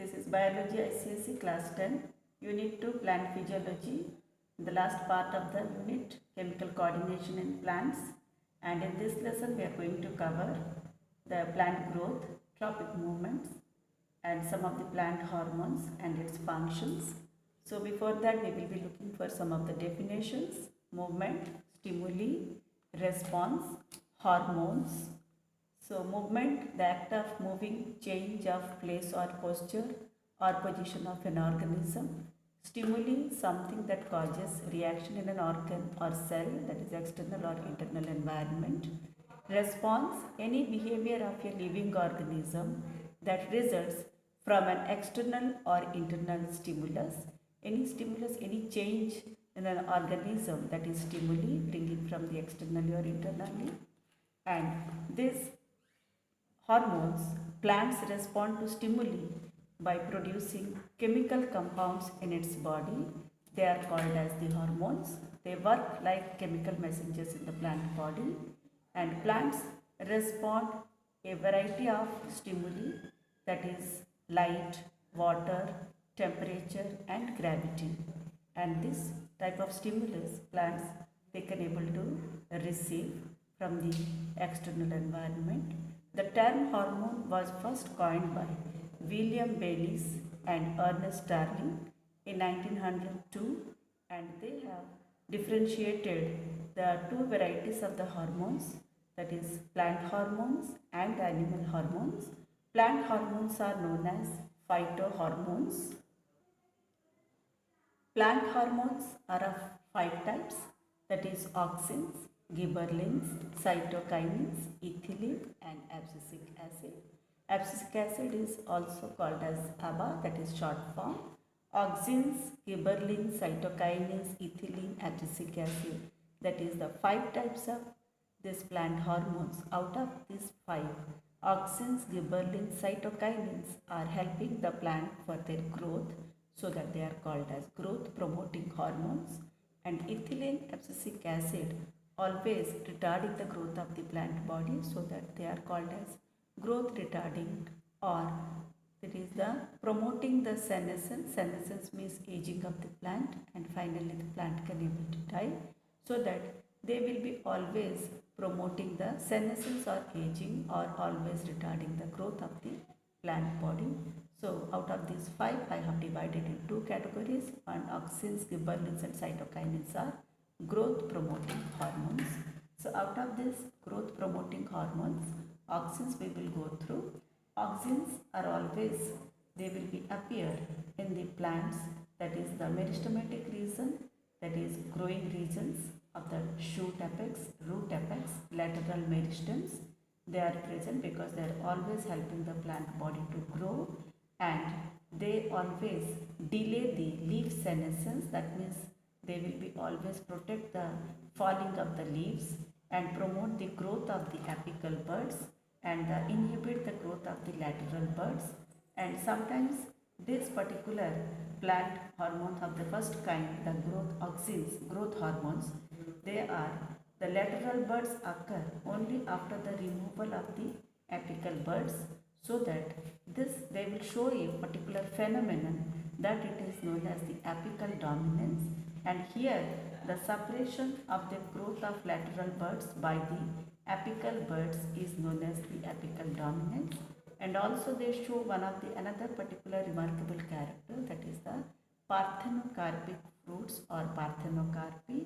This is Biology ICSE Class 10, Unit 2 Plant Physiology. The last part of the unit, Chemical Coordination in Plants. And in this lesson, we are going to cover the plant growth, trophic movements, and some of the plant hormones and its functions. So before that, we will be looking for some of the definitions: movement, stimuli, response, hormones. So movement, the act of moving, change of place or posture or position of an organism. Stimuli, something that causes reaction in an organ or cell, that is external or internal environment. Response, any behavior of a living organism that results from an external or internal stimulus. Any stimulus, any change in an organism, that is stimuli, bringing from the externally or internally. And this hormones, plants respond to stimuli by producing chemical compounds in its body. They are called as the hormones. They work like chemical messengers in the plant body, and plants respond a variety of stimuli, that is light, water, temperature and gravity. And this type of stimulus plants they can able to receive from the external environment. The term hormone was first coined by William Bayliss and Ernest Darling in 1902, and they have differentiated the two varieties of the hormones, that is plant hormones and animal hormones. Plant hormones are known as phytohormones. Plant hormones are of 5 types, that is auxins, gibberellins, cytokinins, ethylene and abscisic acid. Abscisic acid is also called as ABA, that is short form. Auxins, gibberellins, cytokinins, ethylene, abscisic acid, that is the 5 types of these plant hormones. Out of these 5, auxins, gibberellins, cytokinins are helping the plant for their growth, so that they are called as growth promoting hormones. And ethylene, abscisic acid always retarding the growth of the plant body, so that they are called as growth retarding, or it is the promoting the senescence. Senescence means aging of the plant, and finally the plant can able to die, so that they will be always promoting the senescence or aging, or always retarding the growth of the plant body. So out of these 5, I have divided in 2 categories. One, auxins, gibberellins and cytokinins are growth promoting hormones. So out of this growth promoting hormones, auxins we will go through. Auxins are always, they will be appear in the plants, that is the meristematic region, that is growing regions of the shoot apex, root apex, lateral meristems. They are present because they are always helping the plant body to grow, and they always delay the leaf senescence. That means they will be always protect the falling of the leaves and promote the growth of the apical buds, and inhibit the growth of the lateral buds. And sometimes this particular plant hormones of the first kind, the growth auxins, growth hormones, they are the lateral buds occur only after the removal of the apical buds, so that this they will show a particular phenomenon that it is known as the apical dominance. And here the suppression of the growth of lateral buds by the apical buds is known as the apical dominance. And also they show one of the another particular remarkable character, that is the parthenocarpic fruits or parthenocarpy.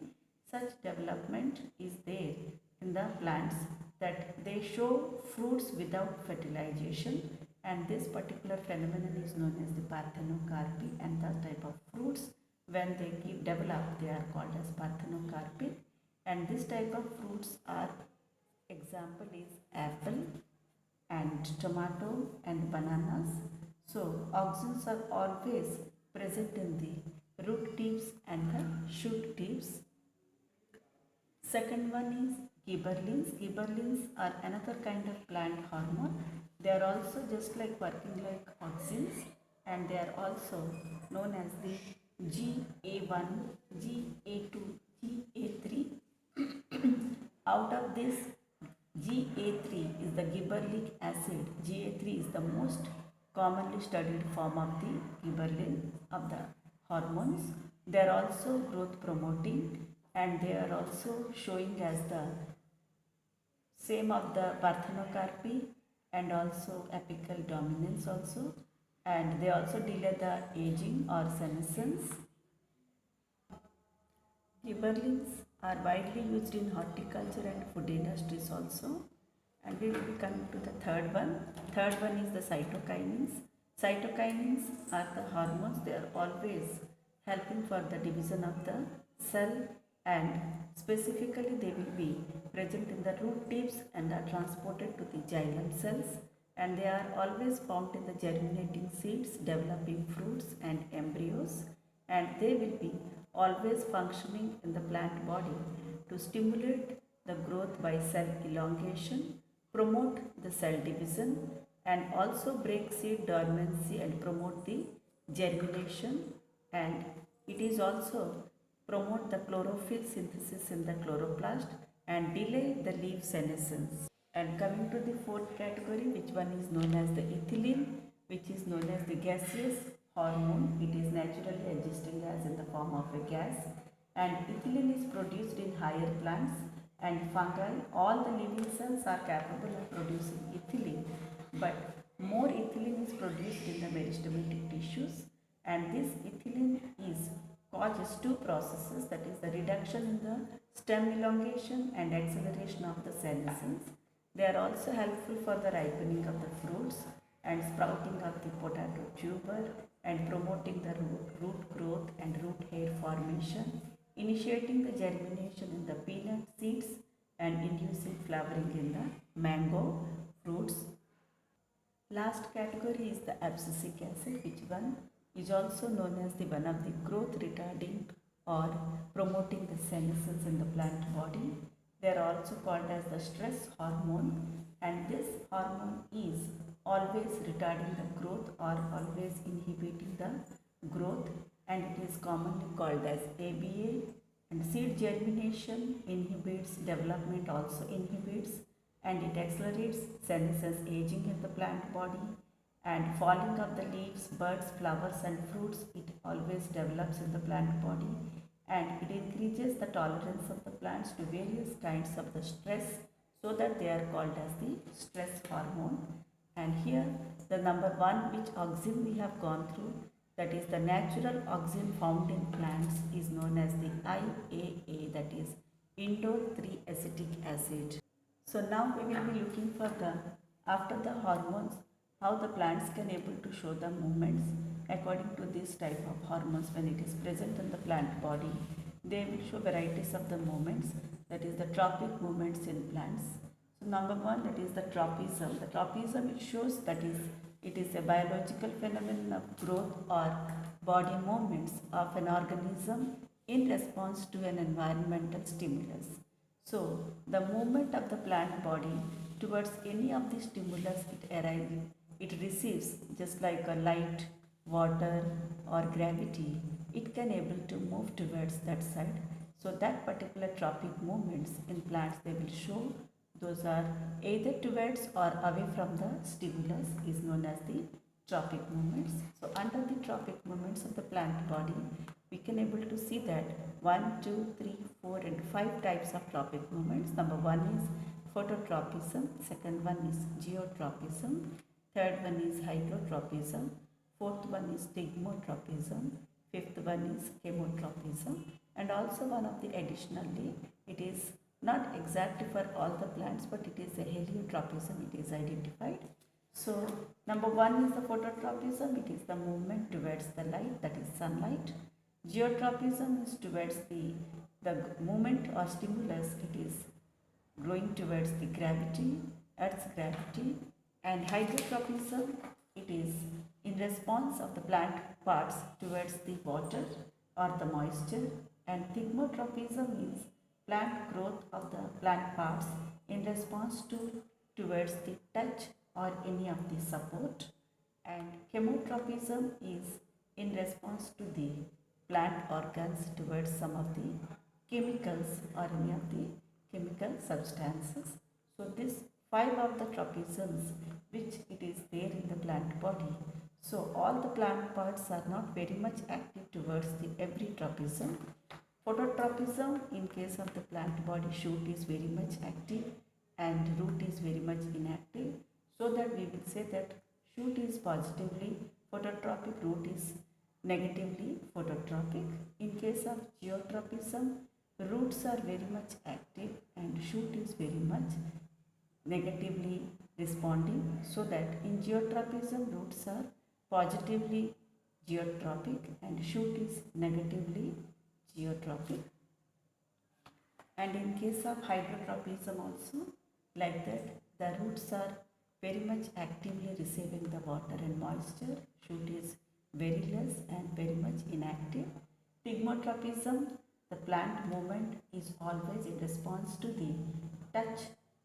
Such development is there in the plants that they show fruits without fertilization, and this particular phenomenon is known as the parthenocarpy. And the type of fruits when they develop, they are called as parthenocarpic. And this type of fruits are, example is apple and tomato and bananas. So auxins are always present in the root tips and the shoot tips. Second one is gibberellins. Gibberellins are another kind of plant hormone. They are also just like working like auxins, and they are also known as the GA1, GA2, GA3. Out of this, GA3 is the gibberellic acid. GA3 is the most commonly studied form of the gibberellin of the hormones. They are also growth promoting, and they are also showing as the same of the parthenocarpy and also apical dominance also, and they also delay the aging or senescence. Gibberellins are widely used in horticulture and food industries also. And we will be coming to the third one. Third one is the cytokinins. Cytokinins are the hormones. They are always helping for the division of the cell, and specifically they will be present in the root tips and are transported to the xylem cells, and they are always found in the germinating seeds, developing fruits and embryos, and they will be always functioning in the plant body to stimulate the growth by cell elongation, promote the cell division, and also break seed dormancy and promote the germination, and it is also promote the chlorophyll synthesis in the chloroplast and delay the leaf senescence. And coming to the fourth category, which one is known as the ethylene, which is known as the gaseous hormone. It is naturally existing as in the form of a gas, and ethylene is produced in higher plants and fungi. All the living cells are capable of producing ethylene, but more ethylene is produced in the meristematic tissues, and this ethylene is causes two processes, that is the reduction in the stem elongation and acceleration of the senescence. They are also helpful for the ripening of the fruits and sprouting of the potato tuber and promoting the root growth and root hair formation, initiating the germination in the peanut seeds and inducing flowering in the mango fruits. Last category is the abscisic acid, which one is also known as the one of the growth retarding or promoting the senescence in the plant body. They are also called as the stress hormone, and this hormone is always retarding the growth or always inhibiting the growth, and it is commonly called as ABA. And seed germination inhibits, development also inhibits, and it accelerates senescence, aging in the plant body, and falling of the leaves, buds, flowers and fruits. It always develops in the plant body, and it increases the tolerance of the plants to various kinds of the stress, so that they are called as the stress hormone. And here the number one, which auxin we have gone through, that is the natural auxin found in plants, is known as the IAA, that is indole 3-acetic acid. So now we will be looking for the, after the hormones, how the plants can able to show the movements according to this type of hormones when it is present in the plant body. They will show varieties of the movements, that is the tropic movements in plants. So number one, that is the tropism. The tropism, it shows that it is a biological phenomenon of growth or body movements of an organism in response to an environmental stimulus. So the movement of the plant body towards any of the stimulus it receives, just like a light, water or gravity, it can able to move towards that side. So that particular tropic movements in plants, they will show those are either towards or away from the stimulus, is known as the tropic movements. So under the tropic movements of the plant body, we can able to see that 1, 2, 3, 4 and 5 types of tropic movements. Number one is phototropism, second one is geotropism, third one is hydrotropism, fourth one is stigmotropism, fifth one is chemotropism, and also one of the additionally, it is not exactly for all the plants, but it is a heliotropism, it is identified. So number one is the phototropism, it is the movement towards the light, that is sunlight. Geotropism is towards the movement or stimulus, it is growing towards the gravity, Earth's gravity. And hydrotropism, it is in response of the plant parts towards the water or the moisture. And thigmotropism is plant growth of the plant parts in response towards the touch or any of the support. And chemotropism is in response to the plant organs towards some of the chemicals or any of the chemical substances. So this 5 of the tropisms which it is there in the plant body. So all the plant parts are not very much active towards the every tropism. Phototropism in case of the plant body, shoot is very much active and root is very much inactive. So that we will say that shoot is positively phototropic, root is negatively phototropic. In case of geotropism, roots are very much active and shoot is very much negatively responding, so that in geotropism roots are positively geotropic and shoot is negatively geotropic. And in case of hydrotropism also like that, the roots are very much actively receiving the water and moisture, shoot is very less and very much inactive. Pygmotropism, the plant movement is always in response to the touch,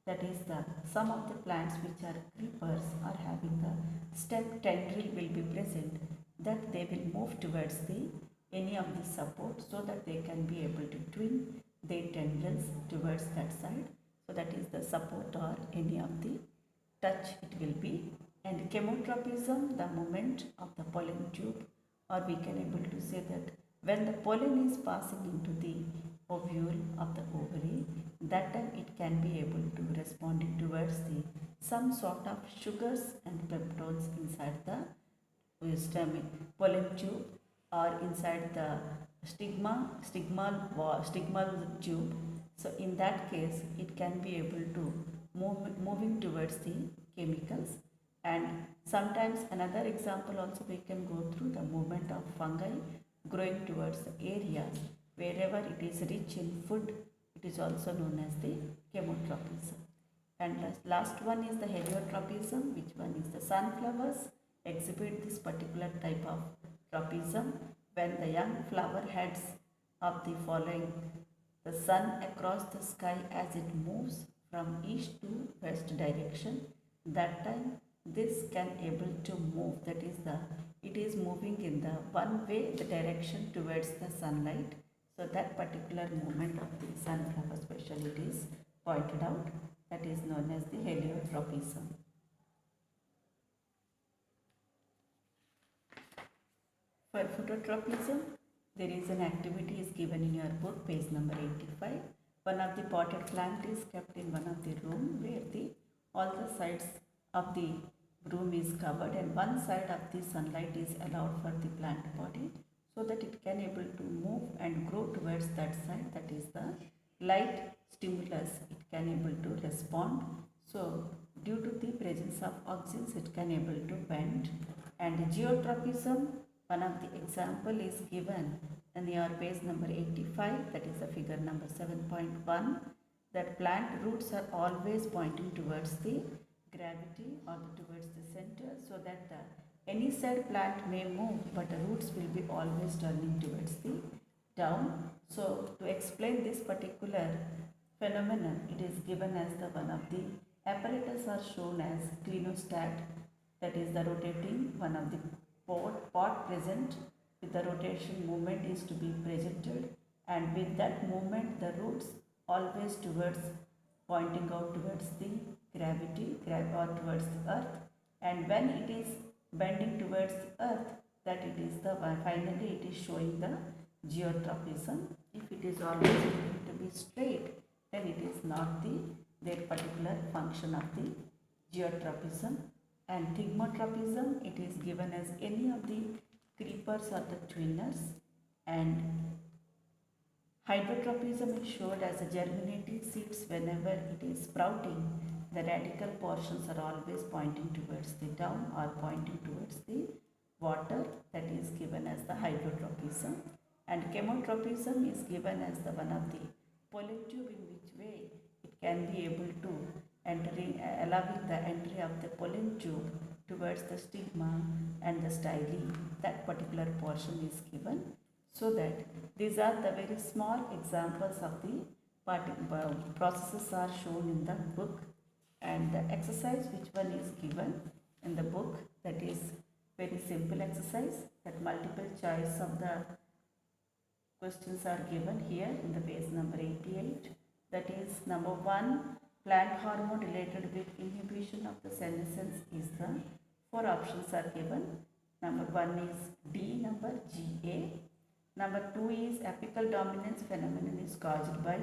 that is the some of the plants which are creepers are having the stem tendril will be present, that they will move towards the any of the support so that they can be able to twin their tendrils towards that side. So that is the support or any of the touch it will be. And chemotropism, the movement of the pollen tube, or we can able to say that when the pollen is passing into the ovule of the ovary, that time it can be able to respond towards the some sort of sugars and peptones inside the stem pollen tube or inside the stigmal tube. So in that case it can be able to moving towards the chemicals. And sometimes another example also we can go through the movement of fungi growing towards the areas wherever it is rich in food, it is also known as the chemotropism. And last one is the heliotropism, which one is the sunflowers exhibit this particular type of tropism when the young flower heads of the following the sun across the sky as it moves from east to west direction. That time this can able to move, that is the it is moving in the one way the direction towards the sunlight. So that particular movement of the sunflower especially it is pointed out, that is known as the heliotropism. For phototropism, there is an activity is given in your book, page number 85. One of the potted plant is kept in one of the room where the all the sides of the room is covered and one side of the sunlight is allowed for the plant body so that it can able to move and grow towards that side, that is the light stimulus it can able to respond. So due to the presence of auxins it can able to bend. And geotropism, one of the example is given in your page number 85, that is the figure number 7.1, that plant roots are always pointing towards the gravity or towards the center, so that the any side plant may move but the roots will be always turning towards the down. So to explain this particular phenomenon, it is given as the one of the apparatus are shown as clinostat, that is the rotating one of the pot present with the rotation movement is to be presented, and with that movement the roots always towards pointing out towards the gravity or towards the earth, and when it is bending towards the earth, that it is the finally it is showing the geotropism. If it is always going to be straight, then it is not the their particular function of the geotropism. And thigmotropism, it is given as any of the creepers or the twinners. And hydrotropism is showed as a germinating seeds. Whenever it is sprouting, the radical portions are always pointing towards the down or pointing towards the water, that is given as the hydrotropism. And chemotropism is given as the one of the pollen tube, in which way it can be able to allowing the entry of the pollen tube towards the stigma and the style, that particular portion is given. So that these are the very small examples of the processes are shown in the book. And the exercise which one is given in the book, that is very simple exercise, that multiple choice of the questions are given here in the page number 88. That is number 1, plant hormone related with inhibition of the senescence is the four options are given. Number 1 is D, number GA. Number 2 is apical dominance phenomenon is caused by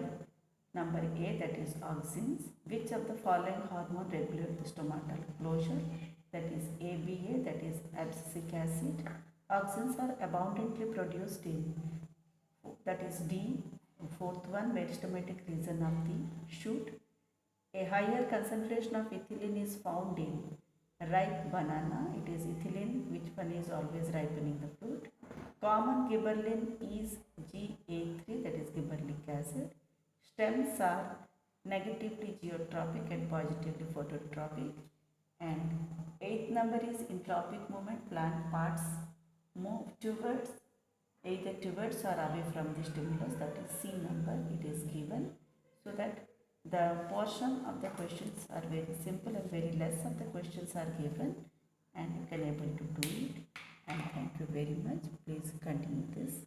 number A, that is auxins. Which of the following hormone regulate the stomatal closure? That is ABA, that is abscisic acid. Auxins are abundantly produced in, that is D, fourth one, meristematic region of the shoot. A higher concentration of ethylene is found in ripe banana. It is ethylene, which one is always ripening the fruit. Common gibberellin is GA3, that is gibberellic acid. Stems are negatively geotropic and positively phototropic. And eighth number is entropic movement. Plant parts move towards, either towards or away from the stimulus, that is C number. It is given, so that the portion of the questions are very simple and very less of the questions are given, and you can able to do it. And thank you very much. Please continue this.